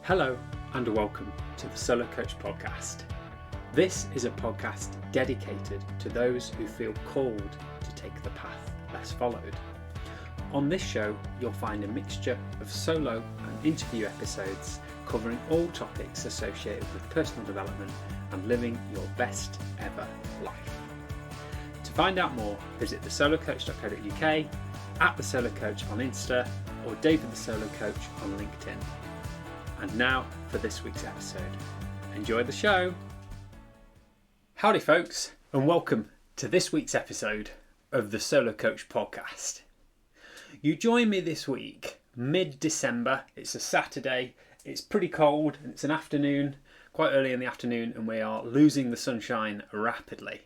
Hello and welcome to the Solo Coach Podcast. This is a podcast dedicated to those who feel called to take the path less followed. On this show, you'll find a mixture of solo and interview episodes covering all topics associated with personal development and living your best ever life. To find out more, visit thesolocoach.co.uk, @thesolocoach on Insta, or David the Solo Coach on LinkedIn. And now for this week's episode. Enjoy the show. Howdy folks, and welcome to this week's episode of the Solo Coach Podcast. You join me this week, mid-December. It's a Saturday, it's pretty cold, and it's an afternoon, quite early in the afternoon, and we are losing the sunshine rapidly.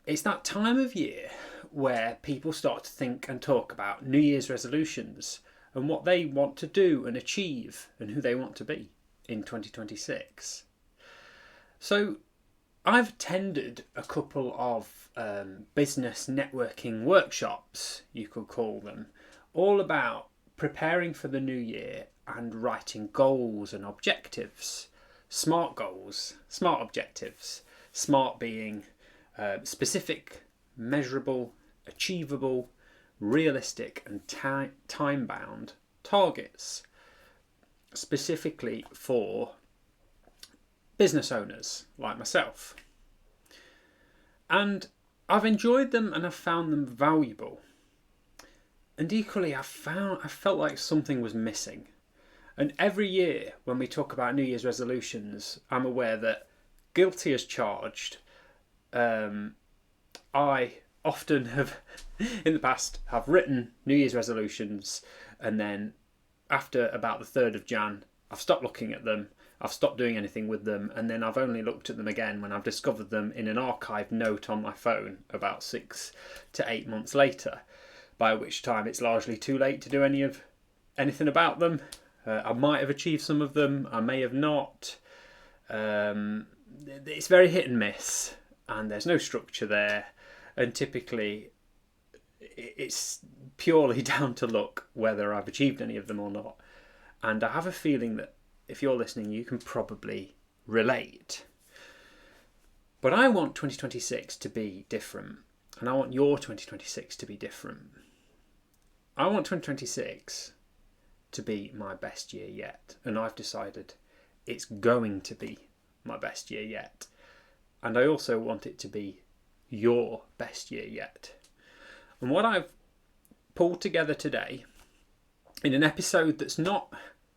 It's that time of year where people start to think and talk about New Year's resolutions and what they want to do and achieve and who they want to be in 2026. So I've attended a couple of business networking workshops, you could call them, all about preparing for the new year and writing goals and objectives. Smart goals, smart objectives. Smart being specific, measurable, achievable, realistic and time-bound targets, specifically for business owners like myself. And I've enjoyed them and I've found them valuable. And equally, I felt like something was missing. And every year when we talk about New Year's resolutions, I'm aware that, guilty as charged, I often have, in the past, have written New Year's resolutions, and then after about the 3rd of Jan, I've stopped looking at them, I've stopped doing anything with them, and then I've only looked at them again when I've discovered them in an archived note on my phone about 6 to 8 months later, by which time it's largely too late to do anything about them. I might have achieved some of them, I may have not. It's very hit and miss, and there's no structure there. And typically, it's purely down to luck whether I've achieved any of them or not. And I have a feeling that if you're listening, you can probably relate. But I want 2026 to be different. And I want your 2026 to be different. I want 2026 to be my best year yet. And I've decided it's going to be my best year yet. And I also want it to be your best year yet. And what I've pulled together today in an episode that's not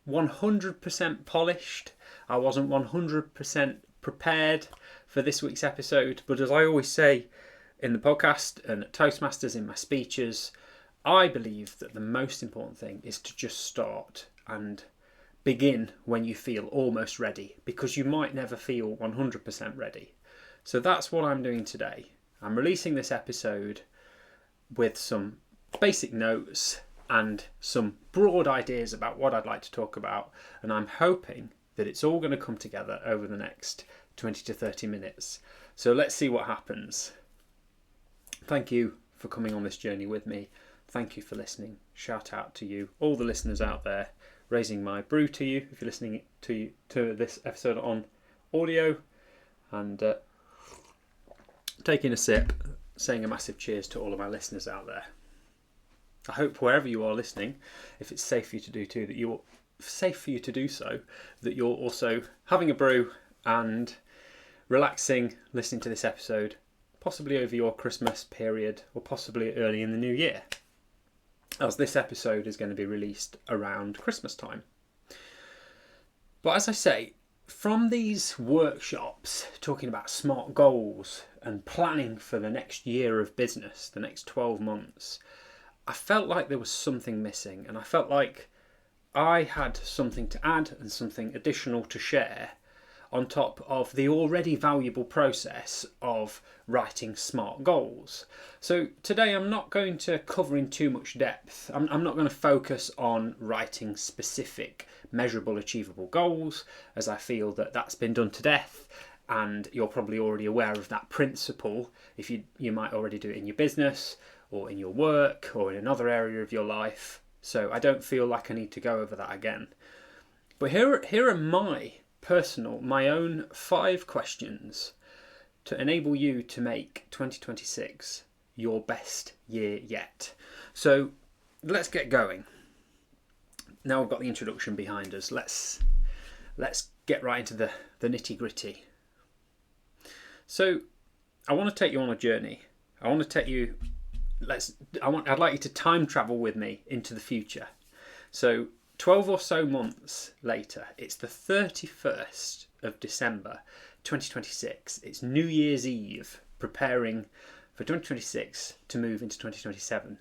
100% polished, I wasn't 100% prepared for this week's episode, but as I always say in the podcast and at Toastmasters in my speeches, I believe that the most important thing is to just start and begin when you feel almost ready, because you might never feel 100% ready. So that's what I'm doing today. I'm releasing this episode with some basic notes and some broad ideas about what I'd like to talk about, and I'm hoping that it's all going to come together over the next 20 to 30 minutes. So let's see what happens. Thank you for coming on this journey with me. Thank you for listening. Shout out to you, all the listeners out there, raising my brew to you if you're listening to this episode on audio, and taking a sip, saying a massive cheers to all of my listeners out there. I hope wherever you are listening, if it's safe for you to do so, that you're also having a brew and relaxing, listening to this episode, possibly over your Christmas period or possibly early in the new year, as this episode is going to be released around Christmas time. But as I say, from these workshops talking about smart goals and planning for the next year of business, the next 12 months, I felt like there was something missing, and I felt like I had something to add and something additional to share on top of the already valuable process of writing smart goals. So today I'm not going to cover in too much depth. I'm not going to focus on writing specific, measurable, achievable goals, as I feel that that's been done to death, and you're probably already aware of that principle. If you might already do it in your business or in your work or in another area of your life. So I don't feel like I need to go over that again. But here are my own 5 questions to enable you to make 2026 your best year yet. So let's get going. Now we've got the introduction behind us. Let's get right into the nitty gritty. So I want to take you on a journey. I'd like you to time travel with me into the future. So 12 or so months later, it's the 31st of December 2026. It's New Year's Eve, preparing for 2026 to move into 2027.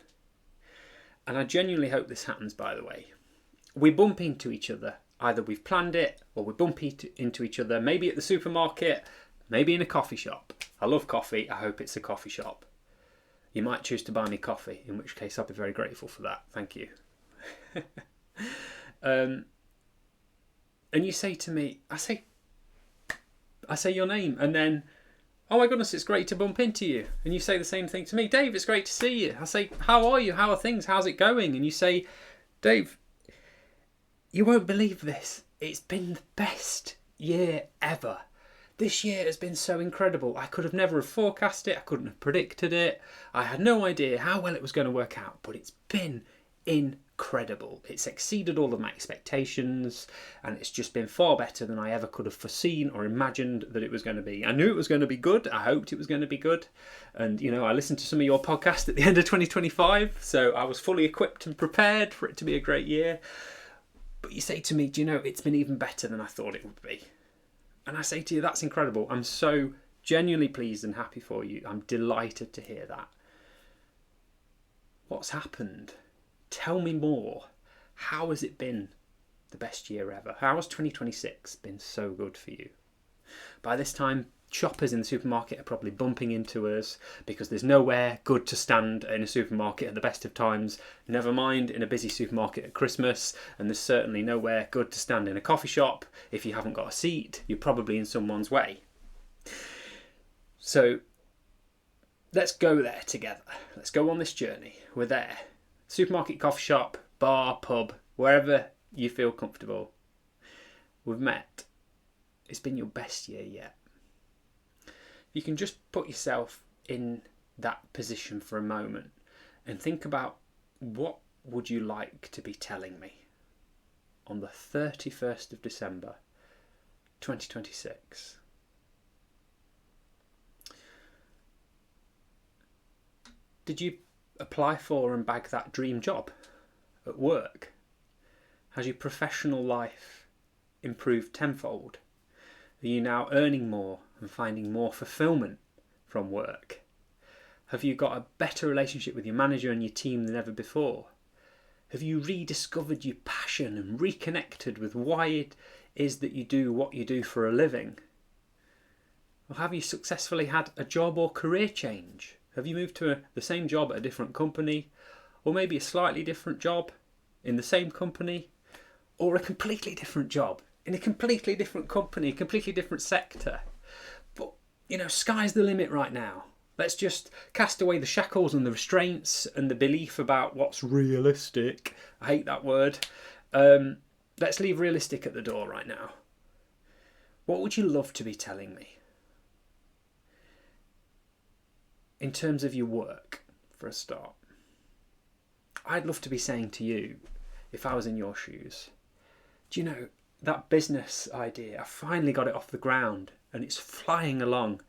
And I genuinely hope this happens, by the way. We bump into each other. Either we've planned it or we bump into each other, maybe at the supermarket, maybe in a coffee shop. I love coffee. I hope it's a coffee shop. You might choose to buy me coffee, in which case I'll be very grateful for that. Thank you. And you say to me, I say your name, and then, oh my goodness, it's great to bump into you. And you say the same thing to me, Dave, it's great to see you. I say, how are you? How are things? How's it going? And you say, Dave, you won't believe this. It's been the best year ever. This year has been so incredible. I could have never have forecast it. I couldn't have predicted it. I had no idea how well it was going to work out, but it's been incredible. It's exceeded all of my expectations, and it's just been far better than I ever could have foreseen or imagined that it was going to be. I knew it was going to be good. I hoped it was going to be good. And, I listened to some of your podcasts at the end of 2025, so I was fully equipped and prepared for it to be a great year. But you say to me, it's been even better than I thought it would be. And I say to you, that's incredible. I'm so genuinely pleased and happy for you. I'm delighted to hear that. What's happened? Tell me more. How has it been the best year ever? How has 2026 been so good for you? By this time, shoppers in the supermarket are probably bumping into us because there's nowhere good to stand in a supermarket at the best of times, never mind in a busy supermarket at Christmas, and there's certainly nowhere good to stand in a coffee shop. If you haven't got a seat, you're probably in someone's way. So let's go there together. Let's go on this journey. We're there. Supermarket, coffee shop, bar, pub, wherever you feel comfortable. We've met. It's been your best year yet. You can just put yourself in that position for a moment and think about, what would you like to be telling me on the 31st of December 2026? Did you apply for and bag that dream job at work? Has your professional life improved tenfold? Are you now earning more and finding more fulfillment from work? Have you got a better relationship with your manager and your team than ever before? Have you rediscovered your passion and reconnected with why it is that you do what you do for a living? Or have you successfully had a job or career change? Have you moved to the same job at a different company, or maybe a slightly different job in the same company, or a completely different job in a completely different company, a completely different sector? But, sky's the limit right now. Let's just cast away the shackles and the restraints and the belief about what's realistic. I hate that word. Let's leave realistic at the door right now. What would you love to be telling me? In terms of your work, for a start. I'd love to be saying to you, if I was in your shoes, do you know, that business idea, I finally got it off the ground and it's flying along.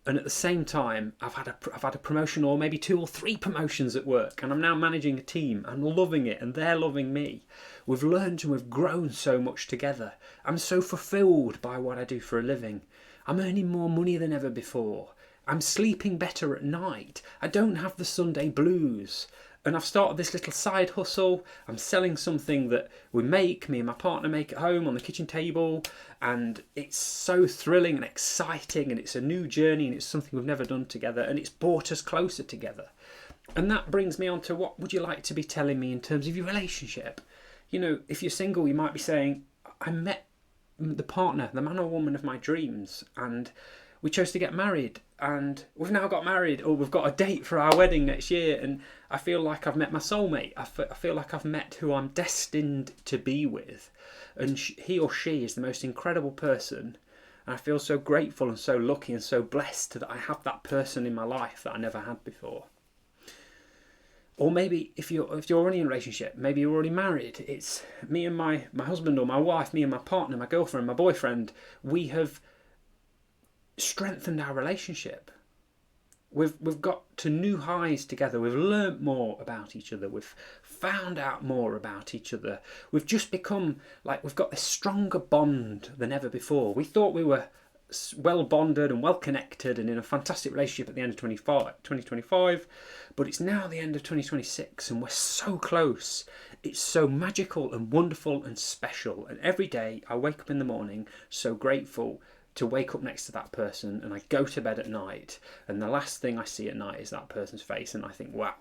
And at the same time, I've had a promotion, or maybe 2 or 3 promotions at work, and I'm now managing a team. I'm loving it and they're loving me. We've learned and we've grown so much together. I'm so fulfilled by what I do for a living. I'm earning more money than ever before. I'm sleeping better at night. I don't have the Sunday blues. And I've started this little side hustle. I'm selling something that me and my partner make at home on the kitchen table. And it's so thrilling and exciting. And it's a new journey. And it's something we've never done together. And it's brought us closer together. And that brings me on to, what would you like to be telling me in terms of your relationship? If you're single, you might be saying, I met the partner, the man or woman of my dreams. And we chose to get married, and we've now got married, or we've got a date for our wedding next year, and I feel like I've met my soulmate. I feel like I've met who I'm destined to be with, and he or she is the most incredible person, and I feel so grateful and so lucky and so blessed that I have that person in my life that I never had before. Or maybe if you're already in a relationship, maybe you're already married. It's me and my husband, or my wife, me and my partner, my girlfriend, my boyfriend. We have strengthened our relationship. We've got to new highs together. We've learnt more about each other. We've found out more about each other. We've just become like, we've got this stronger bond than ever before. We thought we were well bonded and well connected and in a fantastic relationship at the end of 2025, but it's now the end of 2026 and we're so close. It's so magical and wonderful and special, and every day I wake up in the morning so grateful to wake up next to that person, and I go to bed at night and the last thing I see at night is that person's face, and I think, wow,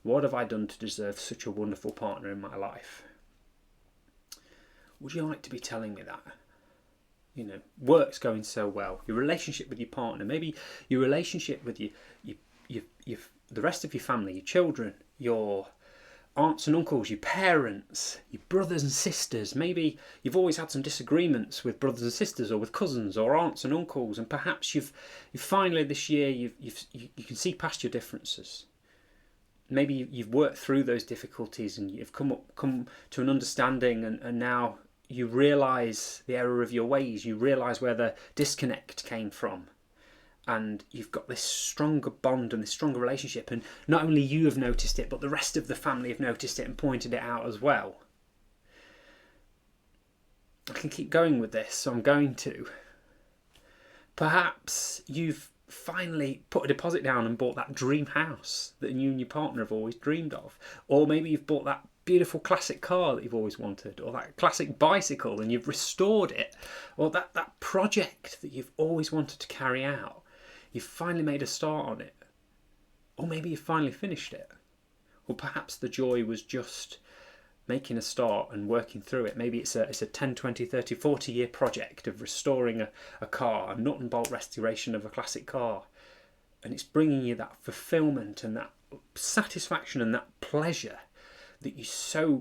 what have I done to deserve such a wonderful partner in my life? Would you like to be telling me that? You know, work's going so well. Your relationship with your partner, maybe your relationship with the rest of your family, your children, your aunts and uncles, your parents, your brothers and sisters. Maybe you've always had some disagreements with brothers and sisters, or with cousins, or aunts and uncles, and perhaps you've finally this year you can see past your differences. Maybe you've worked through those difficulties and you've come to an understanding, and now you realise the error of your ways. You realise where the disconnect came from, and you've got this stronger bond and this stronger relationship, and not only you have noticed it, but the rest of the family have noticed it and pointed it out as well. I can keep going with this, so I'm going to. Perhaps you've finally put a deposit down and bought that dream house that you and your partner have always dreamed of, or maybe you've bought that beautiful classic car that you've always wanted, or that classic bicycle and you've restored it, or that project that you've always wanted to carry out. You've finally made a start on it, or maybe you've finally finished it, or perhaps the joy was just making a start and working through it. Maybe it's a 10, 20, 30, 40 year project of restoring a car, a nut and bolt restoration of a classic car, and it's bringing you that fulfillment and that satisfaction and that pleasure that you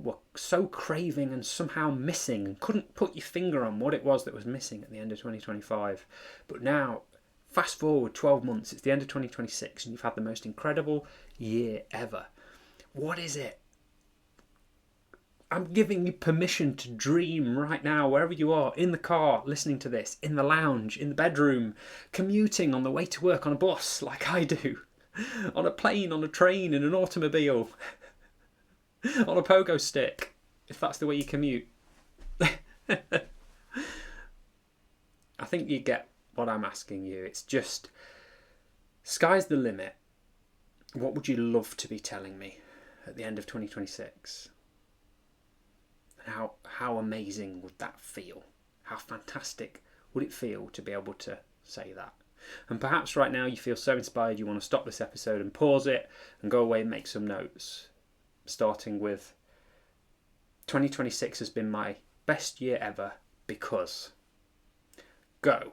were so craving and somehow missing, and couldn't put your finger on what it was that was missing at the end of 2025. But now, fast forward 12 months, it's the end of 2026 and you've had the most incredible year ever. What is it? I'm giving you permission to dream right now, wherever you are, in the car, listening to this, in the lounge, in the bedroom, commuting on the way to work on a bus like I do, on a plane, on a train, in an automobile, on a pogo stick, if that's the way you commute. I think you get what I'm asking you. It's just, sky's the limit. What would you love to be telling me at the end of 2026? And how amazing would that feel? How fantastic would it feel to be able to say that? And perhaps right now you feel so inspired you want to stop this episode and pause it and go away and make some notes. Starting with, 2026 has been my best year ever because. Go.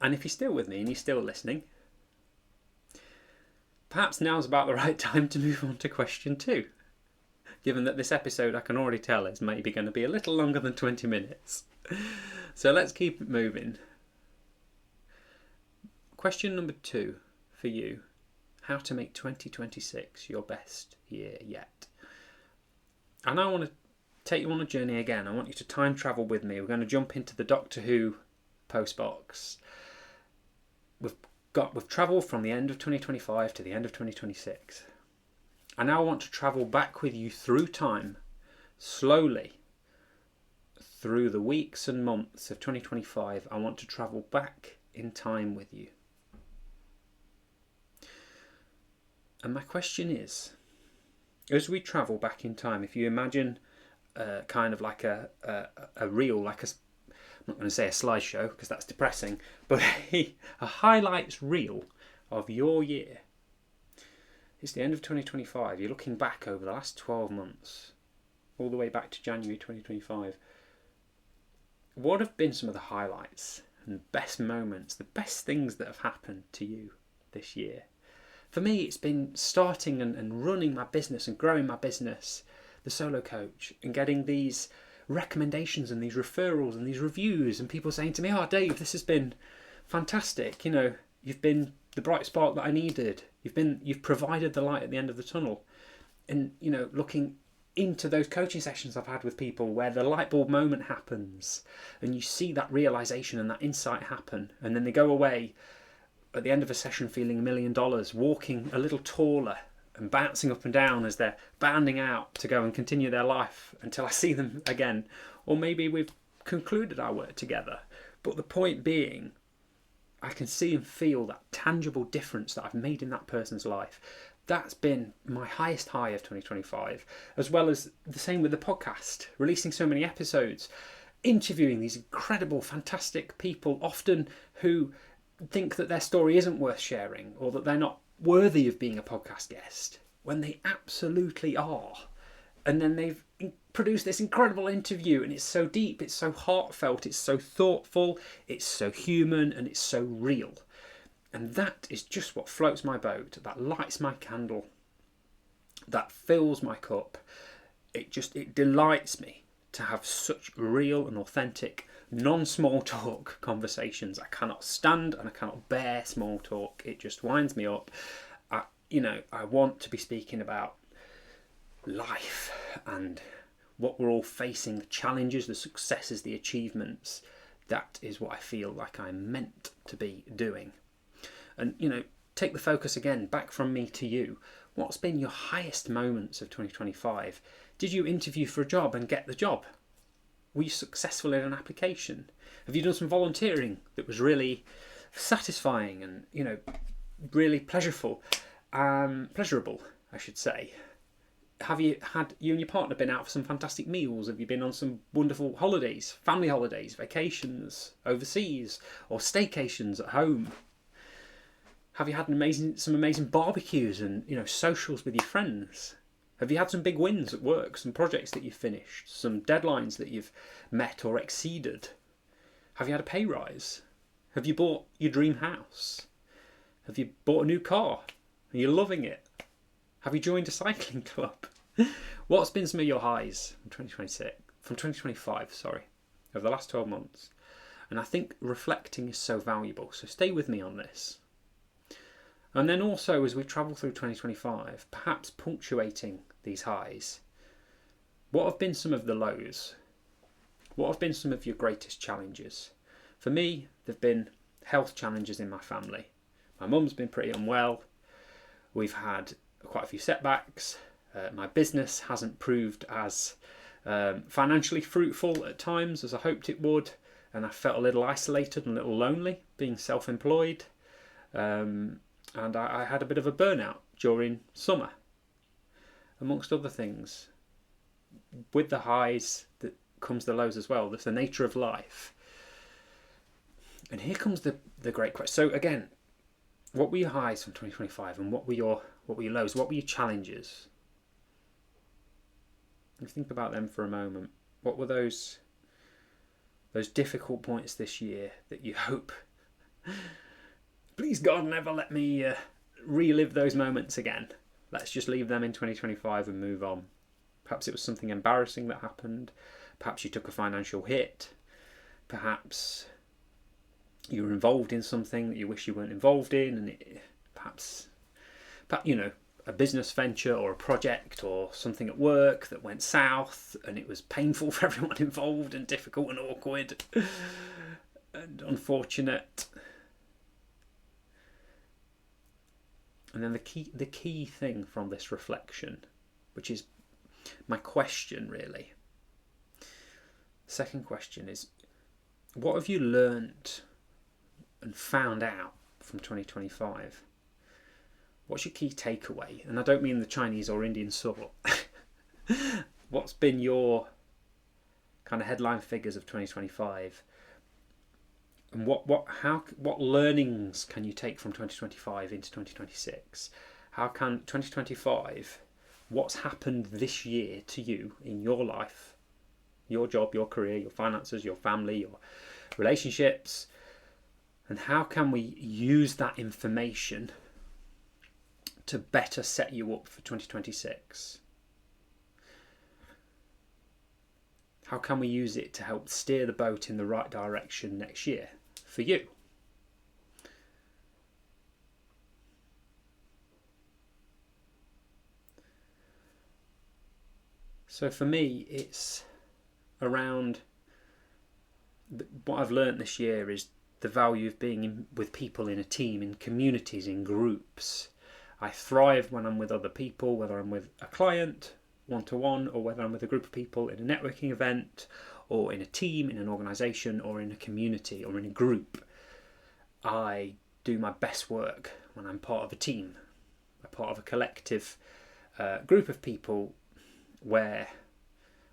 And if you're still with me and you're still listening, perhaps now's about the right time to move on to question 2. Given that this episode, I can already tell, is maybe going to be a little longer than 20 minutes. So let's keep it moving. Question number 2 for you. How to make 2026 your best year yet. And I want to take you on a journey again. I want you to time travel with me. We're going to jump into the Doctor Who postbox. We've travelled from the end of 2025 to the end of 2026. And now I want to travel back with you through time, slowly, through the weeks and months of 2025. I want to travel back in time with you. And my question is, as we travel back in time, if you imagine kind of like a reel, like I'm not going to say a slideshow because that's depressing, but a highlights reel of your year. It's the end of 2025. You're looking back over the last 12 months, all the way back to January 2025. what have been some of the highlights and the best moments, the best things that have happened to you this year? For me, it's been starting and running my business and growing my business, the Solo Coach, and getting these recommendations and these referrals and these reviews and people saying to me, "Oh, Dave, this has been fantastic. You know, you've been the bright spark that I needed. You've provided the light at the end of the tunnel." And, you know, looking into those coaching sessions I've had with people where the light bulb moment happens and you see that realization and that insight happen, and then they go away at the end of a session feeling $1 million, walking a little taller and bouncing up and down as they're bounding out to go and continue their life until I see them again. Or maybe we've concluded our work together. But the point being, I can see and feel that tangible difference that I've made in that person's life. That's been my highest high of 2025, as well as the same with the podcast, releasing so many episodes, interviewing these incredible, fantastic people, often who think that their story isn't worth sharing or that they're not worthy of being a podcast guest, when they absolutely are. And then they've produced this incredible interview, and it's so deep, it's so heartfelt, it's so thoughtful, it's so human, and it's so real. And that is just what floats my boat, that lights my candle, that fills my cup. It delights me to have such real and authentic, non-small talk conversations. I cannot stand and I cannot bear small talk. It just winds me up. I want to be speaking about life and what we're all facing, the challenges, the successes, the achievements. That is what I feel like I'm meant to be doing. And, you know, take the focus again back from me to you. What's been your highest moments of 2025? Did you interview for a job and get the job? Were you successful in an application? Have you done some volunteering that was really satisfying and, you know, really pleasurable, I should say? Have you and your partner been out for some fantastic meals? Have you been on some wonderful holidays, family holidays, vacations overseas, or staycations at home? Have you had some amazing barbecues and, you know, socials with your friends? Have you had some big wins at work, some projects that you've finished, some deadlines that you've met or exceeded? Have you had a pay rise? Have you bought your dream house? Have you bought a new car? Are you loving it? Have you joined a cycling club? What's been some of your highs from 2025, over the last 12 months? And I think reflecting is so valuable, so stay with me on this. And then also, as we travel through 2025, perhaps punctuating these highs, what have been some of the lows? What have been some of your greatest challenges? For me, there have been health challenges in my family. My mum's been pretty unwell. We've had quite a few setbacks. My business hasn't proved as financially fruitful at times as I hoped it would. And I felt a little isolated and a little lonely being self-employed. And I had a bit of a burnout during summer, amongst other things. With the highs that comes the lows as well. That's the nature of life. And here comes the great question. So again, what were your highs from 2025 and what were your lows? What were your challenges? Think about them for a moment. What were those difficult points this year that you hope, please God, never let me relive those moments again. Let's just leave them in 2025 and move on. Perhaps it was something embarrassing that happened. Perhaps you took a financial hit. Perhaps you were involved in something that you wish you weren't involved in, and perhaps you know, a business venture or a project or something at work that went south and it was painful for everyone involved and difficult and awkward and unfortunate. And then the key thing from this reflection, which is my question really. The second question is, what have you learned and found out from 2025? What's your key takeaway? And I don't mean the Chinese or Indian sort. What's been your kind of headline figures of 2025? And what learnings can you take from 2025 into 2026? How can 2025, what's happened this year to you in your life, your job, your career, your finances, your family, your relationships, and how can we use that information to better set you up for 2026? How can we use it to help steer the boat in the right direction next year for you? So for me, it's around what I've learned this year is the value of being with people in a team, in communities, in groups. I thrive when I'm with other people, whether I'm with a client one-to-one, or whether I'm with a group of people in a networking event, or in a team, in an organisation, or in a community, or in a group. I do my best work when I'm part of a team, a part of a collective group of people where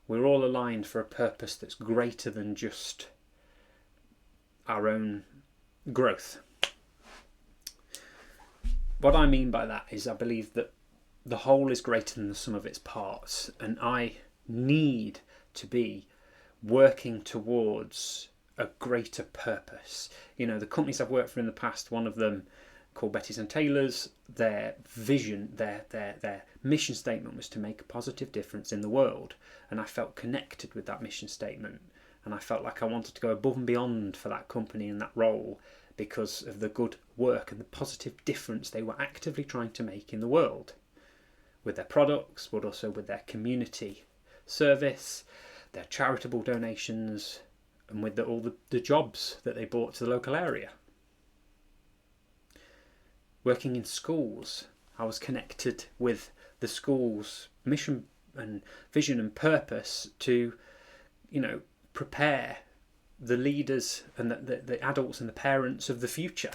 we're all aligned for a purpose that's greater than just our own growth. What I mean by that is I believe that the whole is greater than the sum of its parts, and I need to be working towards a greater purpose. You know, the companies I've worked for in the past, one of them called Betty's and Taylor's, their vision, their mission statement was to make a positive difference in the world, and I felt connected with that mission statement, and I felt like I wanted to go above and beyond for that company in that role because of the good work and the positive difference they were actively trying to make in the world with their products, but also with their community service, their charitable donations, and with all the jobs that they brought to the local area. Working in schools, I was connected with the school's mission and vision and purpose to, prepare the leaders and the adults and the parents of the future.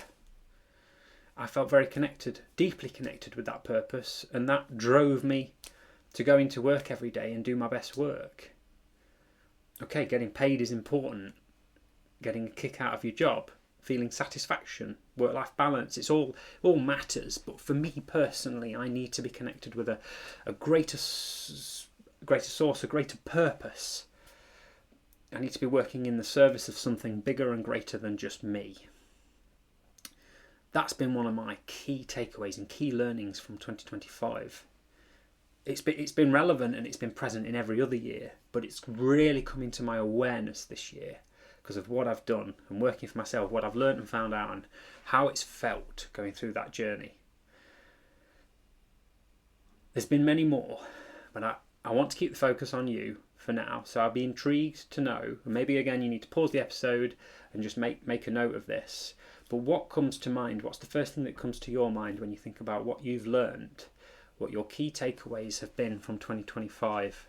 I felt very connected, deeply connected with that purpose, and that drove me to go into work every day and do my best work. Okay, getting paid is important. Getting a kick out of your job, feeling satisfaction, work-life balance, it all matters. But for me personally, I need to be connected with a greater source, a greater purpose. I need to be working in the service of something bigger and greater than just me. That's been one of my key takeaways and key learnings from 2025. It's been relevant and it's been present in every other year, but it's really come into my awareness this year because of what I've done and working for myself, what I've learned and found out, and how it's felt going through that journey. There's been many more, but I want to keep the focus on you for now. So I'll be intrigued to know, and maybe again you need to pause the episode and just make a note of this. But what comes to mind? What's the first thing that comes to your mind when you think about what you've learned, what your key takeaways have been from 2025?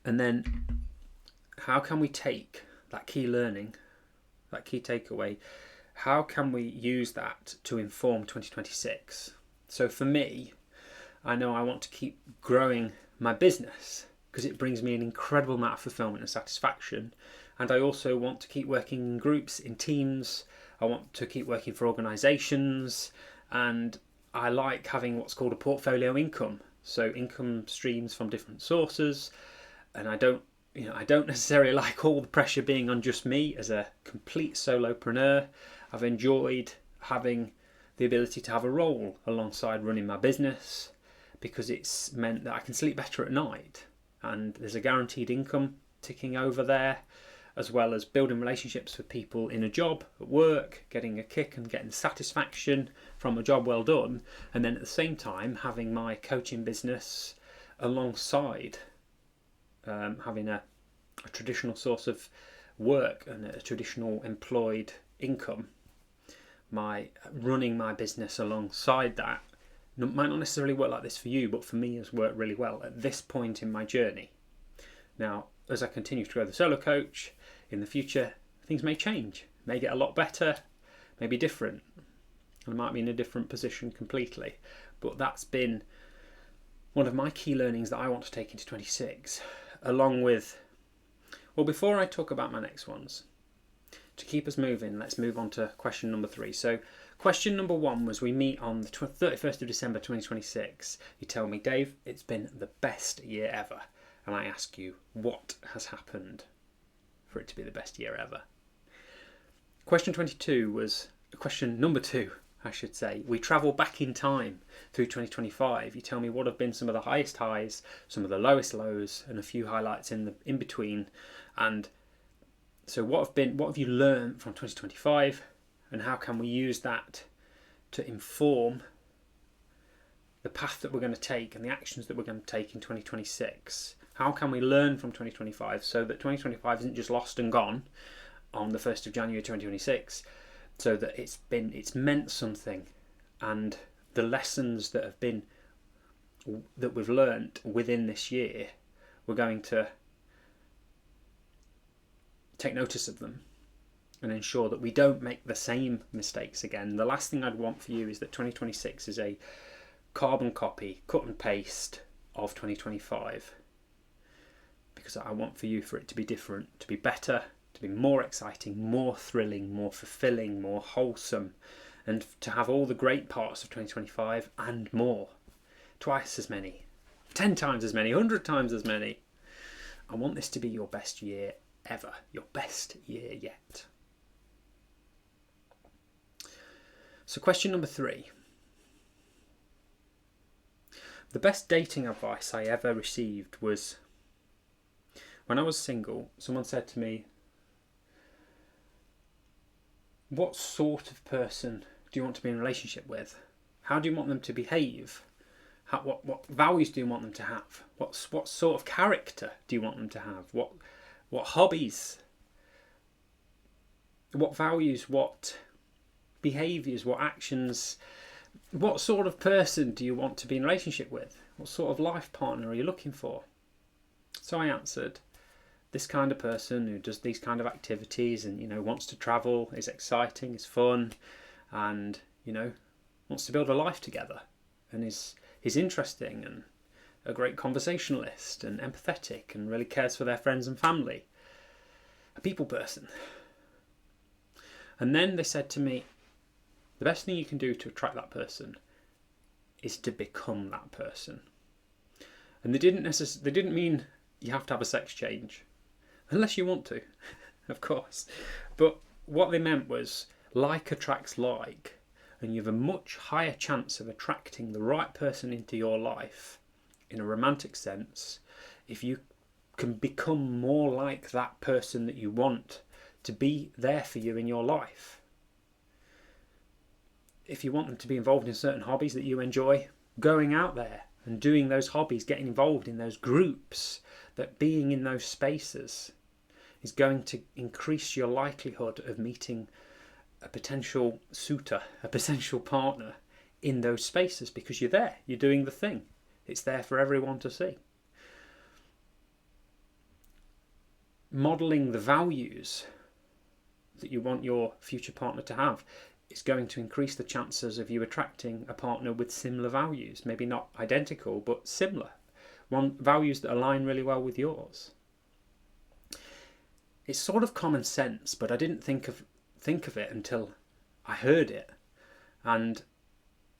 And then how can we take that key learning, that key takeaway, how can we use that to inform 2026? So for me, I know I want to keep growing my business because it brings me an incredible amount of fulfillment and satisfaction. And I also want to keep working in groups, in teams. I want to keep working for organisations. And I like having what's called a portfolio income. So income streams from different sources. And I don't necessarily like all the pressure being on just me as a complete solopreneur. I've enjoyed having the ability to have a role alongside running my business because it's meant that I can sleep better at night and there's a guaranteed income ticking over there, as well as building relationships with people in a job, at work, getting a kick and getting satisfaction from a job well done, and then at the same time having my coaching business alongside having a traditional source of work and a traditional employed income. Running my business alongside that might not necessarily work like this for you, but for me has worked really well at this point in my journey. Now, as I continue to grow the solo coach, in the future things may change, may get a lot better, may be different. I might be in a different position completely, but that's been one of my key learnings that I want to take into 26, along with, well, before I talk about my next ones, to keep us moving, let's move on to question number 3. So question number 1 was, we meet on the 31st of December 2026. You tell me, Dave, it's been the best year ever. And I ask you, what has happened for it to be the best year ever? Question number 2, I should say. We travel back in time through 2025. You tell me what have been some of the highest highs, some of the lowest lows, and a few highlights in between. And so what have you learned from 2025, and how can we use that to inform the path that we're going to take and the actions that we're going to take in 2026? How can we learn from 2025 so that 2025 isn't just lost and gone on the 1st of January 2026, so that it's meant something, and the lessons that we've learnt within this year, we're going to take notice of them and ensure that we don't make the same mistakes again. The last thing I'd want for you is that 2026 is a carbon copy, cut and paste of 2025, because I want for it to be different, to be better, to be more exciting, more thrilling, more fulfilling, more wholesome, and to have all the great parts of 2025 and more. Twice as many, 10 times as many, 100 times as many. I want this to be your best year ever, your best year yet. So question number 3. The best dating advice I ever received was when I was single. Someone said to me, what sort of person do you want to be in a relationship with? How do you want them to behave? What values do you want them to have? What sort of character do you want them to have? What hobbies? What values? What behaviours? What actions? What sort of person do you want to be in a relationship with? What sort of life partner are you looking for? So I answered, this kind of person who does these kind of activities and, wants to travel, is exciting, is fun, and, wants to build a life together, and is interesting and a great conversationalist and empathetic and really cares for their friends and family. A people person. And then they said to me, the best thing you can do to attract that person is to become that person. And they didn't mean you have to have a sex change. Unless you want to, of course. But what they meant was, like attracts like, and you have a much higher chance of attracting the right person into your life in a romantic sense if you can become more like that person that you want to be there for you in your life. If you want them to be involved in certain hobbies that you enjoy, going out there and doing those hobbies, getting involved in those groups, that being in those spaces is going to increase your likelihood of meeting a potential suitor, a potential partner in those spaces, because you're there, you're doing the thing. It's there for everyone to see. Modelling the values that you want your future partner to have is going to increase the chances of you attracting a partner with similar values, maybe not identical, but similar. Values that align really well with yours. It's sort of common sense, but I didn't think of it until I heard it, and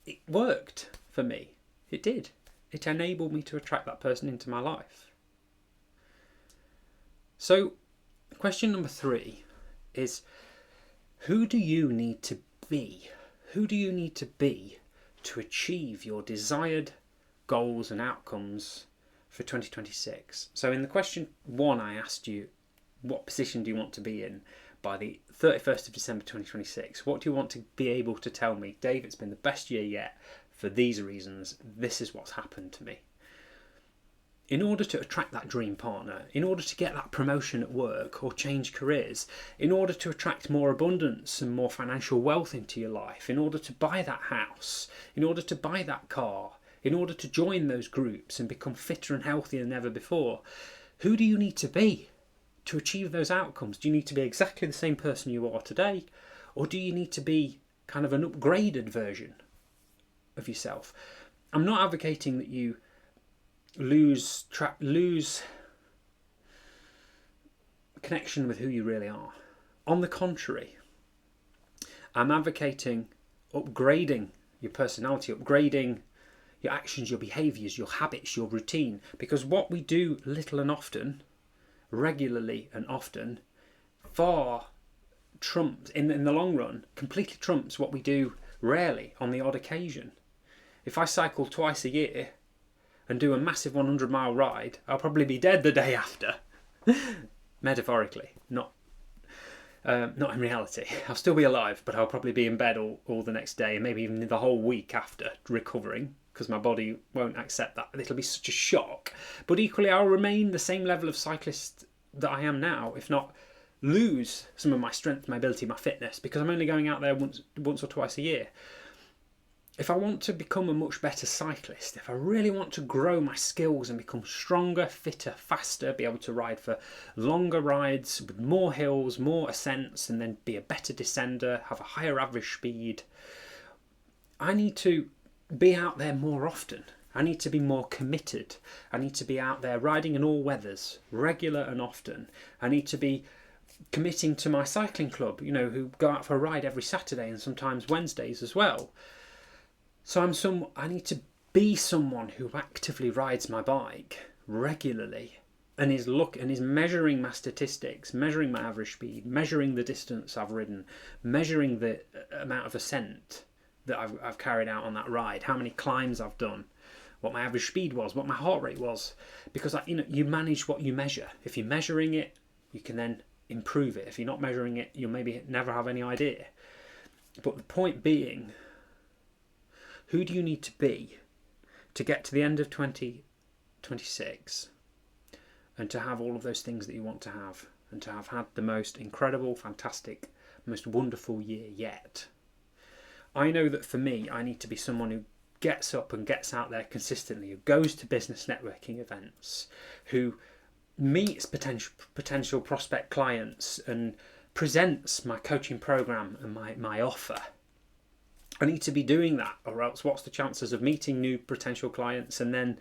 it worked for me. It did. It enabled me to attract that person into my life. So, question number 3 is, who do you need to be? Who do you need to be to achieve your desired goals and outcomes for 2026? So in the question 1, I asked you, what position do you want to be in by the 31st of December 2026? What do you want to be able to tell me? Dave, it's been the best year yet for these reasons. This is what's happened to me. In order to attract that dream partner, in order to get that promotion at work or change careers, in order to attract more abundance and more financial wealth into your life, in order to buy that house, in order to buy that car, in order to join those groups and become fitter and healthier than ever before, who do you need to be to achieve those outcomes? Do you need to be exactly the same person you are today, or do you need to be kind of an upgraded version of yourself? I'm not advocating that you lose connection with who you really are. On the contrary, I'm advocating upgrading your personality, upgrading your actions, your behaviours, your habits, your routine. Because what we do little and often, regularly and often, far trumps, in the long run, completely trumps what we do rarely on the odd occasion. If I cycle twice a year and do a massive 100-mile ride, I'll probably be dead the day after. Metaphorically, not in reality. I'll still be alive, but I'll probably be in bed all the next day, and maybe even the whole week after, recovering, because my body won't accept that. It'll be such a shock. But equally, I'll remain the same level of cyclist that I am now, if not lose some of my strength, my ability, my fitness, because I'm only going out there once or twice a year. If I want to become a much better cyclist, if I really want to grow my skills and become stronger, fitter, faster, be able to ride for longer rides with more hills, more ascents, and then be a better descender, have a higher average speed, I need to be out there more often. I need to be more committed. I need to be out there riding in all weathers, regular and often. I need to be committing to my cycling club, who go out for a ride every Saturday and sometimes Wednesdays as well. So I need to be someone who actively rides my bike regularly and is measuring my statistics, measuring my average speed, measuring the distance I've ridden, measuring the amount of ascent that I've carried out on that ride, how many climbs I've done, what my average speed was, what my heart rate was. Because you manage what you measure. If you're measuring it, you can then improve it. If you're not measuring it, you'll maybe never have any idea. But the point being, who do you need to be to get to the end of 2026 and to have all of those things that you want to have, and to have had the most incredible, fantastic, most wonderful year yet? I know that for me, I need to be someone who gets up and gets out there consistently, who goes to business networking events, who meets potential prospect clients and presents my coaching program and my offer. I need to be doing that, or else what's the chances of meeting new potential clients and then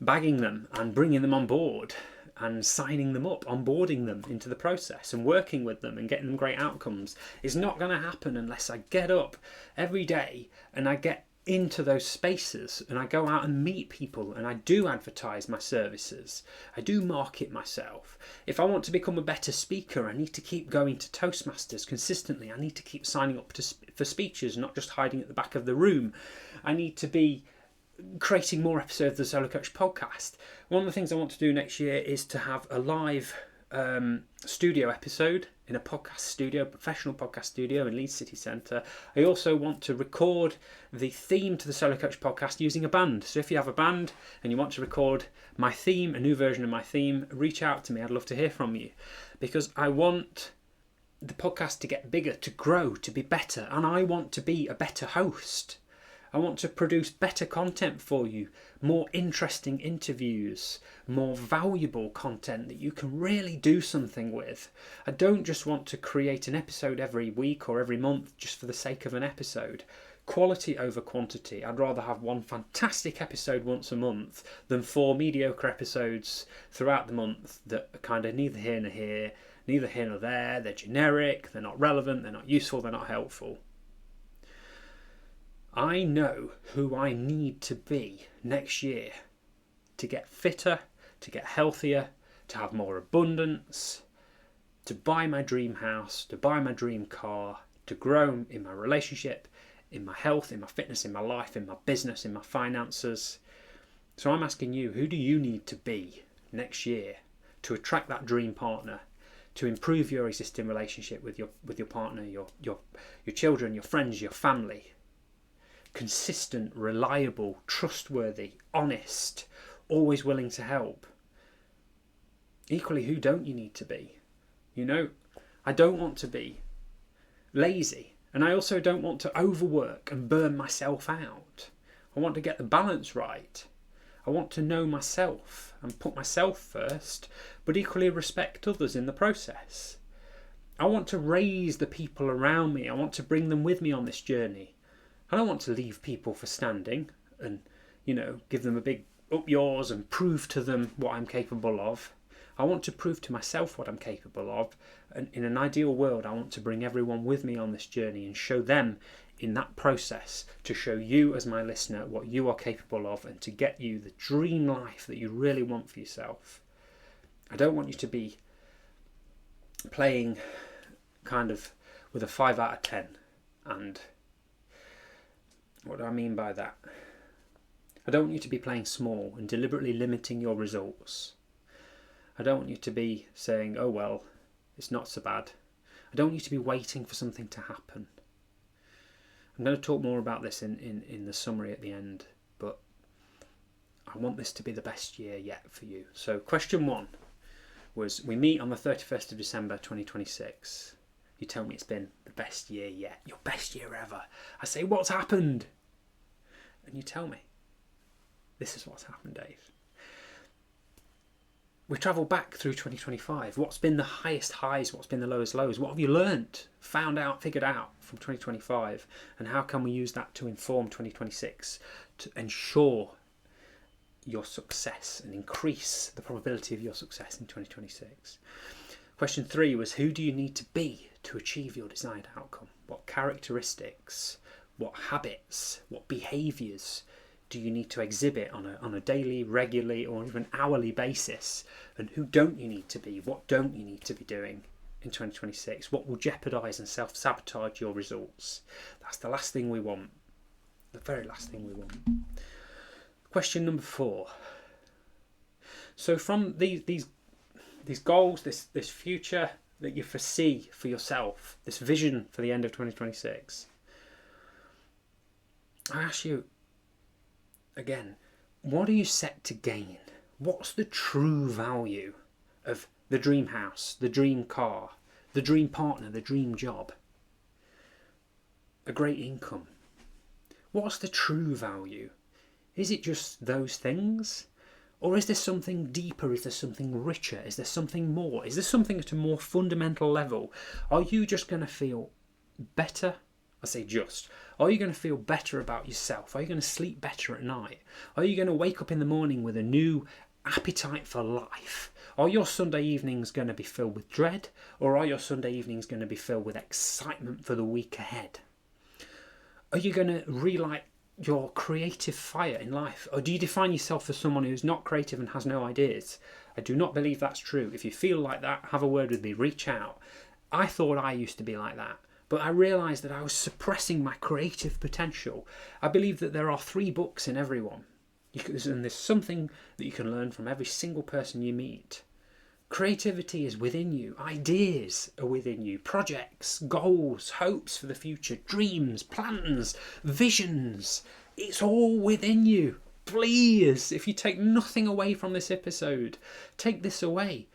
bagging them and bringing them on board and signing them up, onboarding them into the process and working with them and getting them great outcomes? It's not going to happen unless I get up every day and I get into those spaces and I go out and meet people and I do advertise my services. I do market myself. If I want to become a better speaker, I need to keep going to Toastmasters consistently. I need to keep signing up for speeches, not just hiding at the back of the room. I need to be creating more episodes of the Solo Coach podcast. One of the things I want to do next year is to have a live studio episode in a podcast studio, professional podcast studio in Leeds City Centre. I also want to record the theme to the Solo Coach podcast using a band. So if you have a band and you want to record my theme, a new version of my theme, reach out to me. I'd love to hear from you, because I want the podcast to get bigger, to grow, to be better, and I want to be a better host. I want to produce better content for you, more interesting interviews, more valuable content that you can really do something with. I don't just want to create an episode every week or every month just for the sake of an episode. Quality over quantity. I'd rather have one fantastic episode once a month than 4 mediocre episodes throughout the month that are kind of neither here nor there. They're generic, they're not relevant, they're not useful, they're not helpful. I know who I need to be next year to get fitter, to get healthier, to have more abundance, to buy my dream house, to buy my dream car, to grow in my relationship, in my health, in my fitness, in my life, in my business, in my finances. So I'm asking you, who do you need to be next year to attract that dream partner, to improve your existing relationship with your partner, your children, your friends, your family? Consistent, reliable, trustworthy, honest, always willing to help. Equally, who don't you need to be? I don't want to be lazy, and I also don't want to overwork and burn myself out. I want to get the balance right. I want to know myself and put myself first, but equally respect others in the process. I want to raise the people around me. I want to bring them with me on this journey. I don't want to leave people for standing and, give them a big up yours and prove to them what I'm capable of. I want to prove to myself what I'm capable of. And in an ideal world, I want to bring everyone with me on this journey and show them in that process, to show you as my listener what you are capable of and to get you the dream life that you really want for yourself. I don't want you to be playing kind of with a 5 out of 10. And what do I mean by that? I don't want you to be playing small and deliberately limiting your results. I don't want you to be saying, oh well, it's not so bad. I don't want you to be waiting for something to happen. I'm going to talk more about this in the summary at the end, but I want this to be the best year yet for you. So question 1 was, we meet on the 31st of December 2026. You tell me it's been the best year yet, your best year ever. I say, what's happened? And you tell me, this is what's happened, Dave. We travel back through 2025. What's been the highest highs? What's been the lowest lows? What have you learnt, found out, figured out from 2025? And how can we use that to inform 2026 to ensure your success and increase the probability of your success in 2026? Question 3 was, who do you need to be to achieve your desired outcome? What characteristics, what habits, what behaviours do you need to exhibit on a daily, regularly, or even hourly basis? And who don't you need to be? What don't you need to be doing in 2026? What will jeopardise and self-sabotage your results? That's the last thing we want. The very last thing we want. Question number 4. So from these goals, this future that you foresee for yourself, this vision for the end of 2026, I ask you again, what are you set to gain? What's the true value of the dream house, the dream car, the dream partner, the dream job, a great income? What's the true value? Is it just those things? Or is there something deeper? Is there something richer? Is there something more? Is there something at a more fundamental level? Are you just going to feel better? I say just. Are you going to feel better about yourself? Are you going to sleep better at night? Are you going to wake up in the morning with a new appetite for life? Are your Sunday evenings going to be filled with dread? Or are your Sunday evenings going to be filled with excitement for the week ahead? Are you going to relight your creative fire in life? Or do you define yourself as someone who's not creative and has no ideas? I do not believe that's true. If you feel like that, have a word with me, reach out. I thought I used to be like that, but I realised that I was suppressing my creative potential. I believe that there are 3 books in everyone, and there's something that you can learn from every single person you meet. Creativity is within you. Ideas are within you. Projects, goals, hopes for the future, dreams, plans, visions. It's all within you. Please, if you take nothing away from this episode, take this away.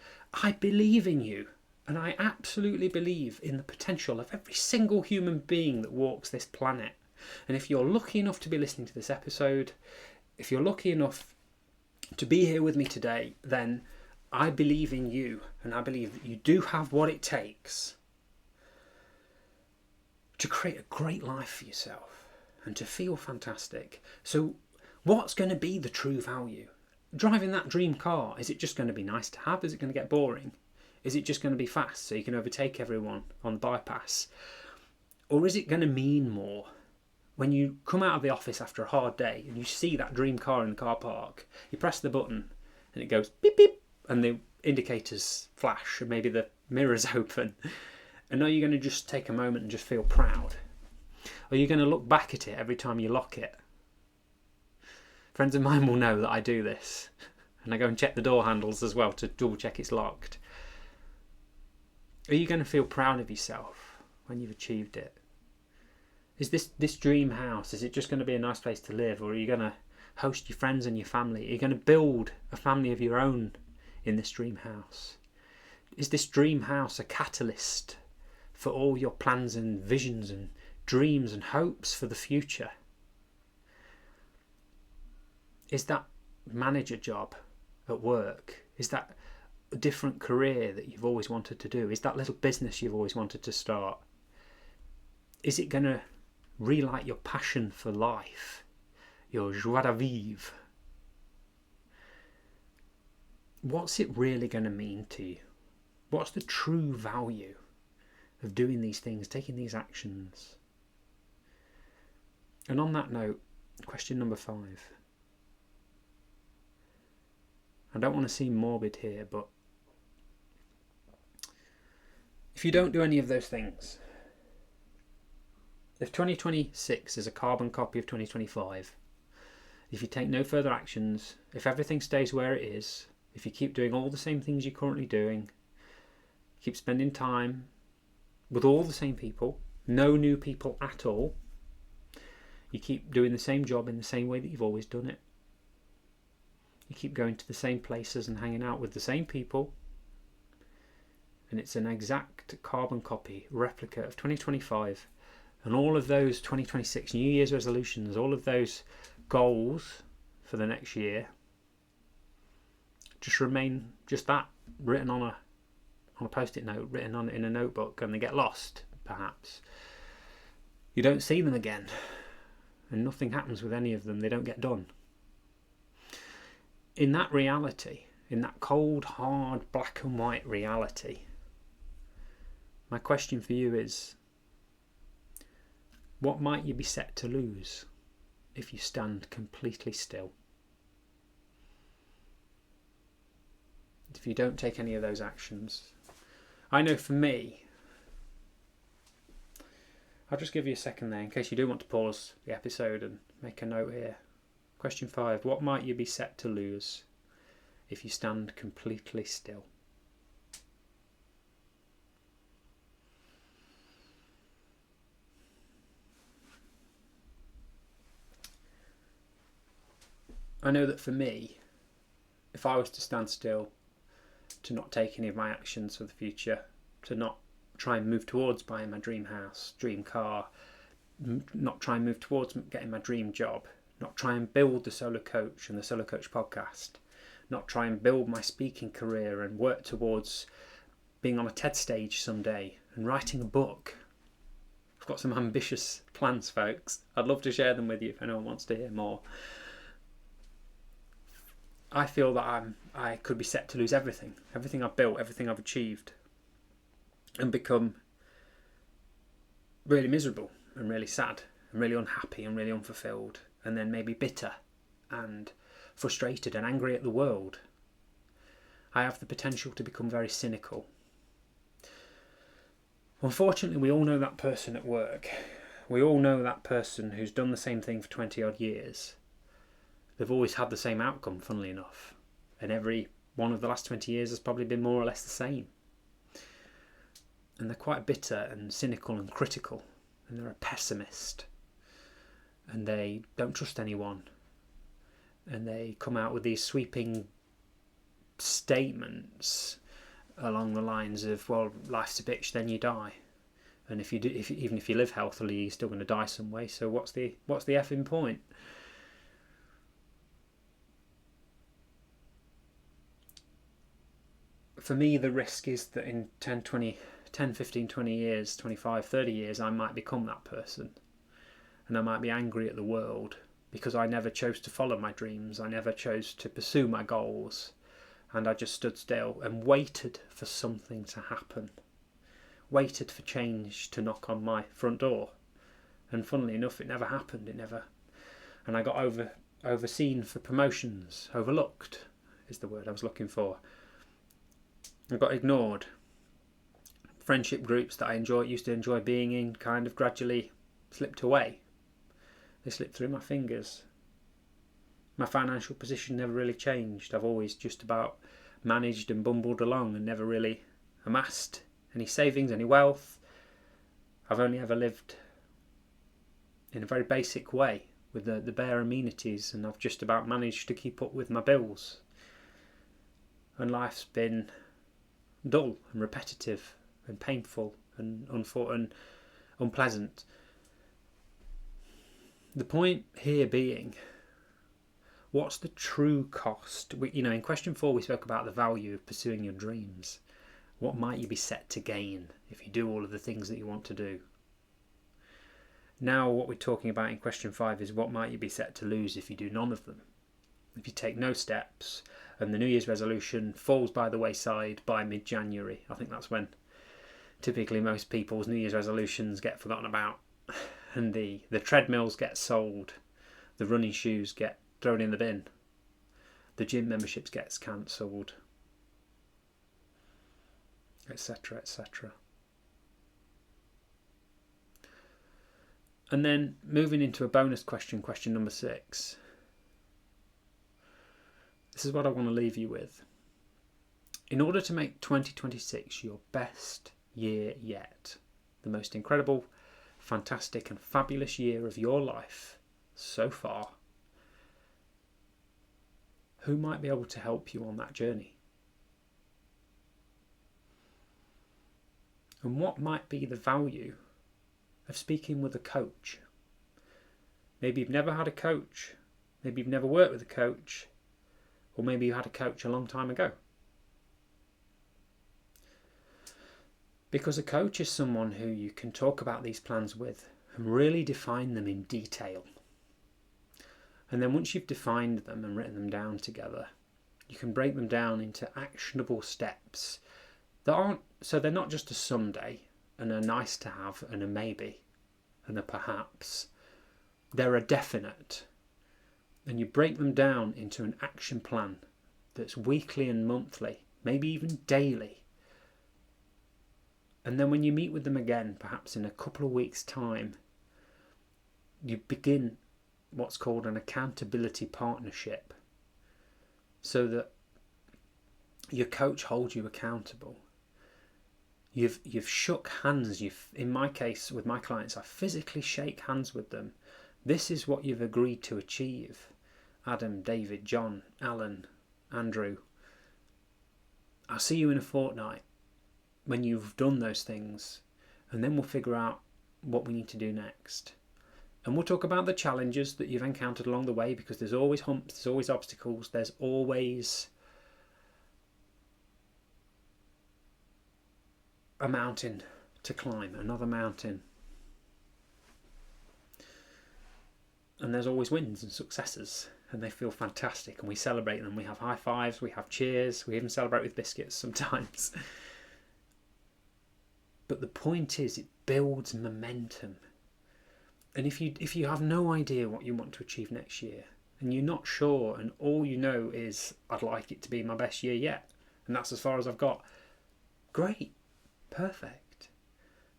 I believe in you. And I absolutely believe in the potential of every single human being that walks this planet. And if you're lucky enough to be listening to this episode, if you're lucky enough to be here with me today, then I believe in you, and I believe that you do have what it takes to create a great life for yourself and to feel fantastic. So what's going to be the true value? Driving that dream car, is it just going to be nice to have? Is it going to get boring? Is it just going to be fast so you can overtake everyone on the bypass? Or is it going to mean more? When you come out of the office after a hard day and you see that dream car in the car park, you press the button and it goes beep beep and the indicators flash and maybe the mirror's open. And are you going to just take a moment and just feel proud? Or are you going to look back at it every time you lock it? Friends of mine will know that I do this. And I go and check the door handles as well to double check it's locked. Are you going to feel proud of yourself when you've achieved it? Is this dream house, is it just going to be a nice place to live? Or are you going to host your friends and your family? Are you going to build a family of your own in this dream house? Is this dream house a catalyst for all your plans and visions and dreams and hopes for the future? Is that manager job at work? Is that a different career that you've always wanted to do? Is that little business you've always wanted to start? Is it going to relight your passion for life, your joie de vivre? what's it really going to mean to you? What's the true value of doing these things, taking these actions? And on that note, question number 5. I don't want to seem morbid here, but if you don't do any of those things, if 2026 is a carbon copy of 2025, if you take no further actions, if everything stays where it is, if you keep doing all the same things you're currently doing, keep spending time with all the same people, no new people at all, you keep doing the same job in the same way that you've always done it, you keep going to the same places and hanging out with the same people, and it's an exact carbon copy, replica of 2025, and all of those 2026 New Year's resolutions, all of those goals for the next year just remain just that, written on a post-it note, written on in a notebook, and they get lost, perhaps. You don't see them again, and nothing happens with any of them. They don't get done. In that reality, in that cold, hard, black and white reality, my question for you is, what might you be set to lose if you stand completely still? If you don't take any of those actions. I know for me, I'll just give you a second there in case you do want to pause the episode and make a note here. Question 5, what might you be set to lose if you stand completely still? I know that for me, if I was to stand still, to not take any of my actions for the future, to not try and move towards buying my dream house, dream car, not try and move towards getting my dream job, not try and build the Solo Coach and the Solo Coach podcast, not try and build my speaking career and work towards being on a TED stage someday and writing a book. I've got some ambitious plans, folks. I'd love to share them with you if anyone wants to hear more. I feel that I could be set to lose everything I've built, everything I've achieved, and become really miserable and really sad and really unhappy and really unfulfilled, and then maybe bitter and frustrated and angry at the world. I have the potential to become very cynical. Unfortunately, we all know that person at work. We all know that person who's done the same thing for 20 odd years. They've always had the same outcome, funnily enough. And every one of the last 20 years has probably been more or less the same. And they're quite bitter and cynical and critical. And they're a pessimist. And they don't trust anyone. And they come out with these sweeping statements along the lines of, well, life's a bitch, then you die. And even if you live healthily, you're still going to die some way. So what's the effing point? For me, the risk is that in 10, 15, 20 years, 25, 30 years, I might become that person. And I might be angry at the world because I never chose to follow my dreams. I never chose to pursue my goals. And I just stood still and waited for something to happen. Waited for change to knock on my front door. And funnily enough, it never happened. And I got overseen for promotions. Overlooked is the word I was looking for. I got ignored. Friendship groups that I used to enjoy being in kind of gradually slipped away. They slipped through my fingers. My financial position never really changed. I've always just about managed and bumbled along and never really amassed any savings, any wealth. I've only ever lived in a very basic way with the bare amenities, and I've just about managed to keep up with my bills. And life's been dull and repetitive and painful and unpleasant. The point here being, what's the true cost? In question 4 we spoke about the value of pursuing your dreams. What might you be set to gain if you do all of the things that you want to do? Now what we're talking about in question 5 is what might you be set to lose if you do none of them? If you take no steps and the New Year's resolution falls by the wayside by mid-January. I think that's when typically most people's New Year's resolutions get forgotten about, and the treadmills get sold, the running shoes get thrown in the bin, the gym memberships gets cancelled, etc, etc. And then moving into a bonus question, question number 6. This is what I want to leave you with. In order to make 2026 your best year yet, the most incredible, fantastic and fabulous year of your life so far, who might be able to help you on that journey? And what might be the value of speaking with a coach? Maybe you've never had a coach, maybe you've never worked with a coach, or maybe you had a coach a long time ago. Because a coach is someone who you can talk about these plans with and really define them in detail. And then once you've defined them and written them down together, you can break them down into actionable steps that aren't, so they're not just a someday and a nice to have and a maybe and a perhaps. They're a definite. And you break them down into an action plan that's weekly and monthly, maybe even daily. And then when you meet with them again, perhaps in a couple of weeks' time, you begin what's called an accountability partnership, so that your coach holds you accountable. You've shook hands. In my case, with my clients, I physically shake hands with them. This is what you've agreed to achieve. Adam, David, John, Alan, Andrew. I'll see you in a fortnight when you've done those things, and then we'll figure out what we need to do next. And we'll talk about the challenges that you've encountered along the way, because there's always humps, there's always obstacles, there's always a mountain to climb, another mountain. And there's always wins and successes, and they feel fantastic, and we celebrate them. We have high fives, we have cheers, we even celebrate with biscuits sometimes. But the point is, it builds momentum. And if you have no idea what you want to achieve next year, and you're not sure, and all you know is, I'd like it to be my best year yet, and that's as far as I've got, great, perfect.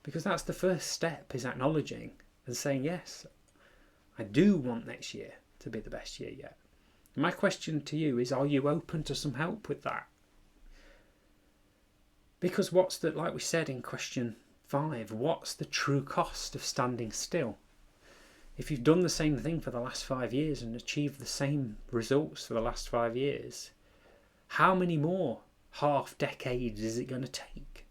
Because that's the first step, is acknowledging and saying, yes, I do want next year to be the best year yet. My question to you is, are you open to some help with that? Because like we said in question 5, what's the true cost of standing still? If you've done the same thing for the last 5 years and achieved the same results for the last 5 years, how many more half decades is it going to take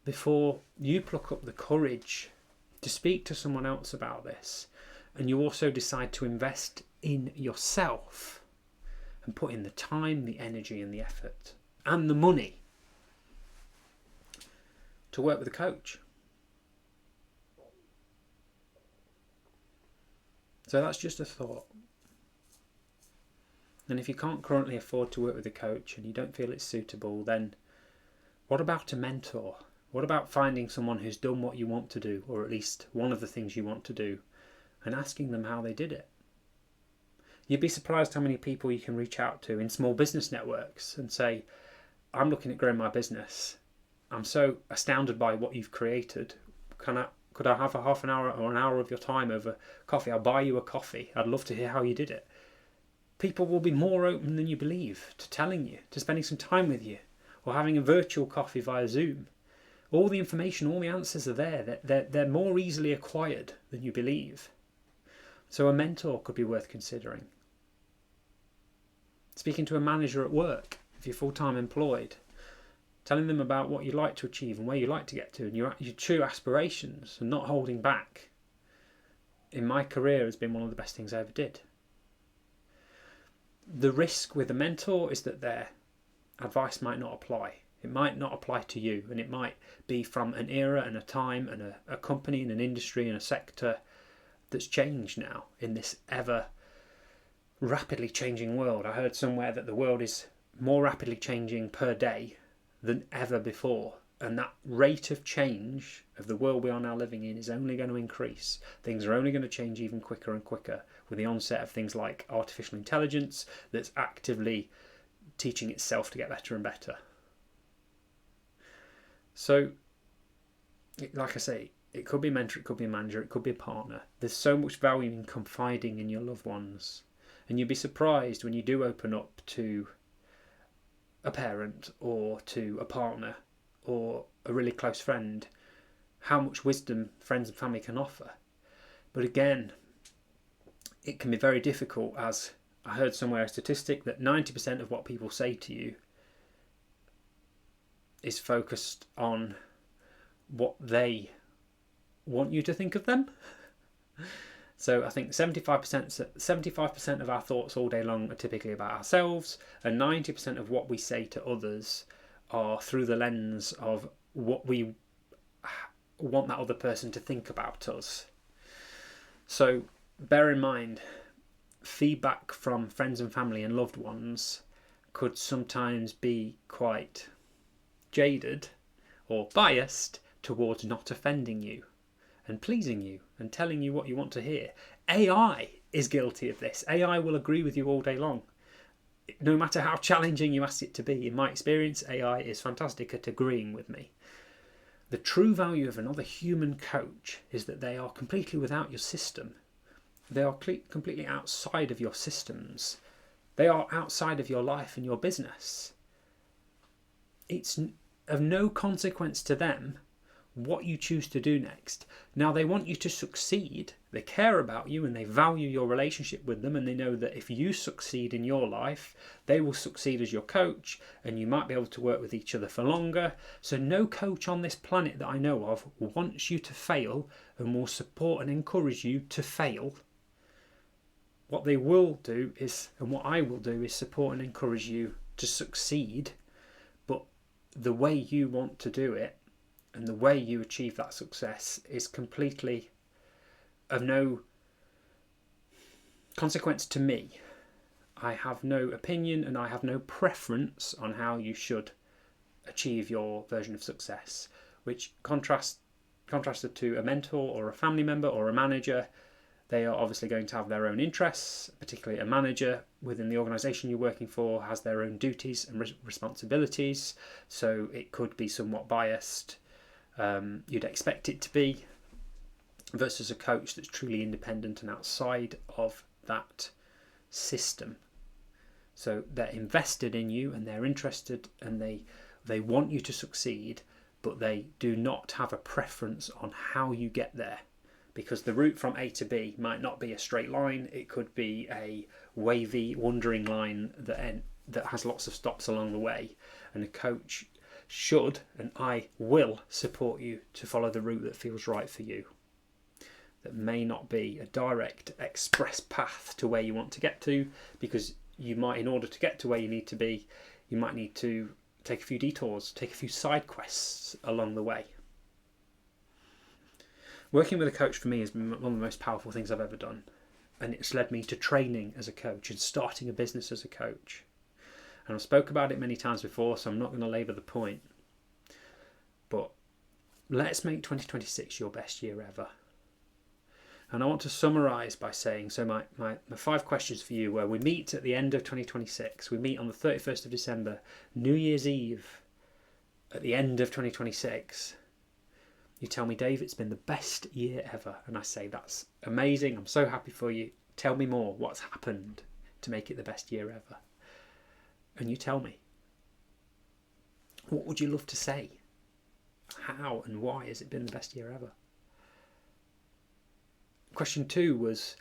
before you pluck up the courage to speak to someone else about this, and you also decide to invest in yourself and put in the time, the energy and the effort and the money to work with a coach? So that's just a thought. And if you can't currently afford to work with a coach and you don't feel it's suitable, then what about a mentor? What about finding someone who's done what you want to do, or at least one of the things you want to do, and asking them how they did it? You'd be surprised how many people you can reach out to in small business networks and say, I'm looking at growing my business. I'm so astounded by what you've created. Could I have a half an hour or an hour of your time over coffee? I'll buy you a coffee. I'd love to hear how you did it. People will be more open than you believe to telling you, to spending some time with you, or having a virtual coffee via Zoom. All the information, all the answers are there. They're more easily acquired than you believe. So a mentor could be worth considering. Speaking to a manager at work, if you're full-time employed, telling them about what you'd like to achieve and where you'd like to get to, and your true aspirations, and not holding back, in my career has been one of the best things I ever did. The risk with a mentor is that their advice might not apply. It might not apply to you, and it might be from an era and a time and a company and an industry and a sector that's changed now in this ever rapidly changing world. I heard somewhere that the world is more rapidly changing per day than ever before. And that rate of change of the world we are now living in is only going to increase. Things are only going to change even quicker and quicker with the onset of things like artificial intelligence that's actively teaching itself to get better and better. So, like I say, it could be a mentor, it could be a manager, it could be a partner. There's so much value in confiding in your loved ones. And you'd be surprised when you do open up to a parent or to a partner or a really close friend, how much wisdom friends and family can offer. But again, it can be very difficult, as I heard somewhere a statistic that 90% of what people say to you is focused on what they want you to think of them. So I think 75% of our thoughts all day long are typically about ourselves, and 90% of what we say to others are through the lens of what we want that other person to think about us. So bear in mind, feedback from friends and family and loved ones could sometimes be quite jaded or biased towards not offending you and pleasing you and telling you what you want to hear. AI is guilty of this. AI will agree with you all day long, no matter how challenging you ask it to be. In my experience, AI is fantastic at agreeing with me. The true value of another human coach is that they are completely without your system. They are completely outside of your systems. They are outside of your life and your business. It's of no consequence to them what you choose to do next. Now, they want you to succeed. They care about you and they value your relationship with them, and they know that if you succeed in your life, they will succeed as your coach, and you might be able to work with each other for longer. So no coach on this planet that I know of wants you to fail and will support and encourage you to fail. What they will do is, and what I will do, is support and encourage you to succeed, but the way you want to do it and the way you achieve that success is completely of no consequence to me. I have no opinion and I have no preference on how you should achieve your version of success, which contrasted to a mentor or a family member or a manager. They are obviously going to have their own interests. Particularly a manager within the organisation you're working for has their own duties and responsibilities, so it could be somewhat biased. You'd expect it to be, versus a coach that's truly independent and outside of that system. So they're invested in you and they're interested and they want you to succeed, but they do not have a preference on how you get there. Because the route from A to B might not be a straight line. It could be a wavy, wandering line that has lots of stops along the way. And a coach should, and I will, support you to follow the route that feels right for you. That may not be a direct, express path to where you want to get to, because you might, in order to get to where you need to be, you might need to take a few detours, take a few side quests along the way. Working with a coach for me has been one of the most powerful things I've ever done, and it's led me to training as a coach and starting a business as a coach. And I've spoke about it many times before, so I'm not going to labour the point. But let's make 2026 your best year ever. And I want to summarise by saying, so my 5 questions for you, where we meet at the end of 2026, we meet on the 31st of December, New Year's Eve, at the end of 2026. You tell me, Dave, it's been the best year ever. And I say, that's amazing. I'm so happy for you. Tell me more. What's happened to make it the best year ever? And you tell me. What would you love to say? How and why has it been the best year ever? Question 2 was,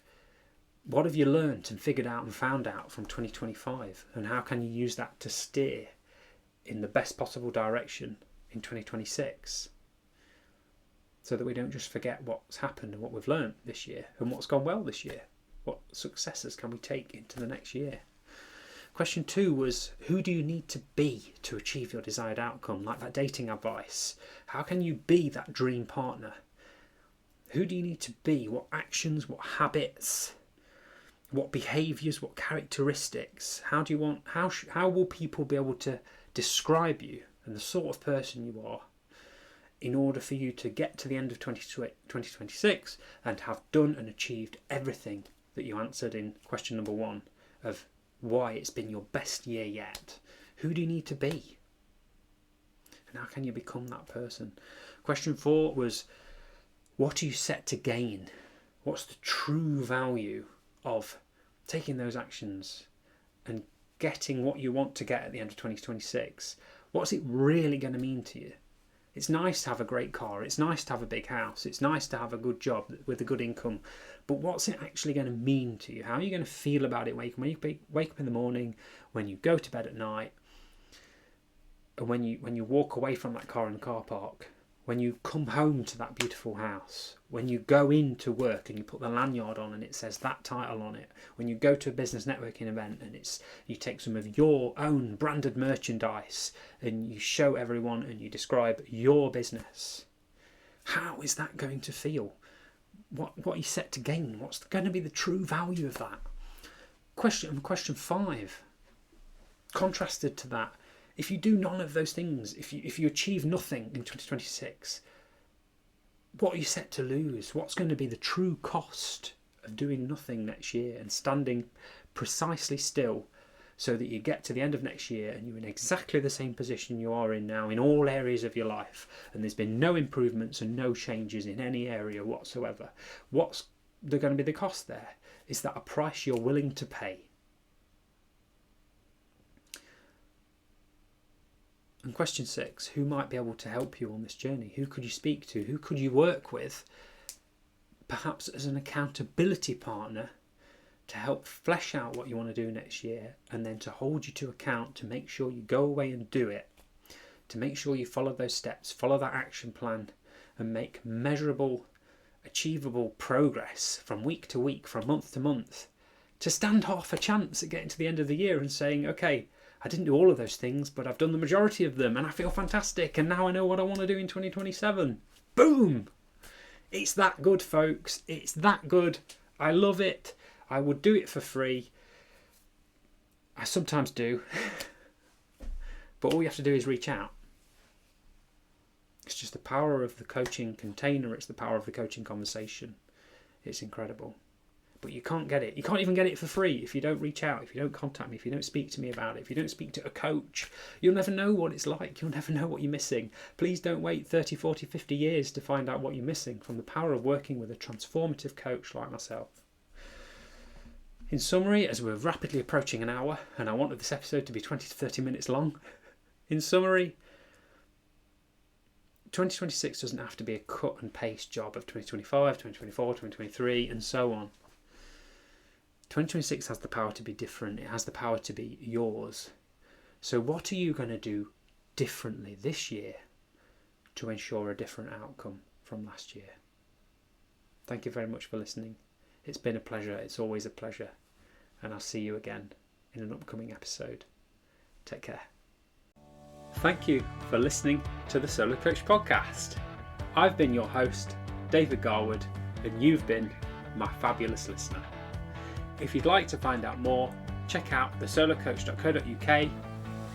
what have you learnt and figured out and found out from 2025? And how can you use that to steer in the best possible direction in 2026? So that we don't just forget what's happened and what we've learnt this year and what's gone well this year. What successes can we take into the next year? Question 2 was, who do you need to be to achieve your desired outcome? Like that dating advice. How can you be that dream partner? Who do you need to be? What actions, what habits, What behaviours, what characteristics? How will people be able to describe you and the sort of person you are in order for you to get to the end of 2026 and have done and achieved everything that you answered in question number 1 of why it's been your best year yet? Who do you need to be? And how can you become that person? Question 4 was, what are you set to gain? What's the true value of taking those actions and getting what you want to get at the end of 2026? What's it really going to mean to you? It's nice to have a great car. It's nice to have a big house. It's nice to have a good job with a good income. But what's it actually going to mean to you? How are you going to feel about it when you wake up in the morning, when you go to bed at night, and when you walk away from that car in the car park, when you come home to that beautiful house, when you go into work and you put the lanyard on and it says that title on it, when you go to a business networking event and you take some of your own branded merchandise and you show everyone and you describe your business, how is that going to feel? What are you set to gain? What's going to be the true value of that? Question 5, contrasted to that, if you do none of those things, if you achieve nothing in 2026, what are you set to lose? What's going to be the true cost of doing nothing next year and standing precisely still so that you get to the end of next year and you're in exactly the same position you are in now in all areas of your life, and there's been no improvements and no changes in any area whatsoever? What's going to be the cost there? Is that a price you're willing to pay? And question 6, who might be able to help you on this journey? Who could you speak to? Who could you work with? Perhaps as an accountability partner to help flesh out what you want to do next year, and then to hold you to account to make sure you go away and do it, to make sure you follow those steps, follow that action plan, and make measurable, achievable progress from week to week, from month to month, to stand half a chance at getting to the end of the year and saying, okay, I didn't do all of those things, but I've done the majority of them and I feel fantastic, and now I know what I want to do in 2027. Boom! It's that good, folks. It's that good. I love it. I would do it for free. I sometimes do. But all you have to do is reach out. It's just the power of the coaching container. It's the power of the coaching conversation. It's incredible. But you can't get it. You can't even get it for free if you don't reach out, if you don't contact me, if you don't speak to me about it, if you don't speak to a coach. You'll never know what it's like. You'll never know what you're missing. Please don't wait 30, 40, 50 years to find out what you're missing from the power of working with a transformative coach like myself. In summary, as we're rapidly approaching an hour, and I wanted this episode to be 20 to 30 minutes long, in summary, 2026 doesn't have to be a cut and paste job of 2025, 2024, 2023, and so on. 2026 has the power to be different. It has the power to be yours. So what are you going to do differently this year to ensure a different outcome from last year? Thank you very much for listening. It's been a pleasure. It's always a pleasure. And I'll see you again in an upcoming episode. Take care. Thank you for listening to the Solo Coach Podcast. I've been your host, David Garwood, and you've been my fabulous listener. If you'd like to find out more, check out thesolocoach.co.uk,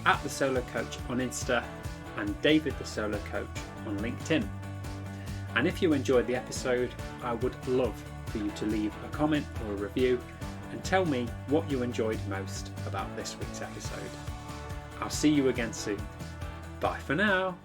@thesolocoach on Insta, and David the Solo Coach on LinkedIn. And if you enjoyed the episode, I would love for you to leave a comment or a review and tell me what you enjoyed most about this week's episode. I'll see you again soon. Bye for now.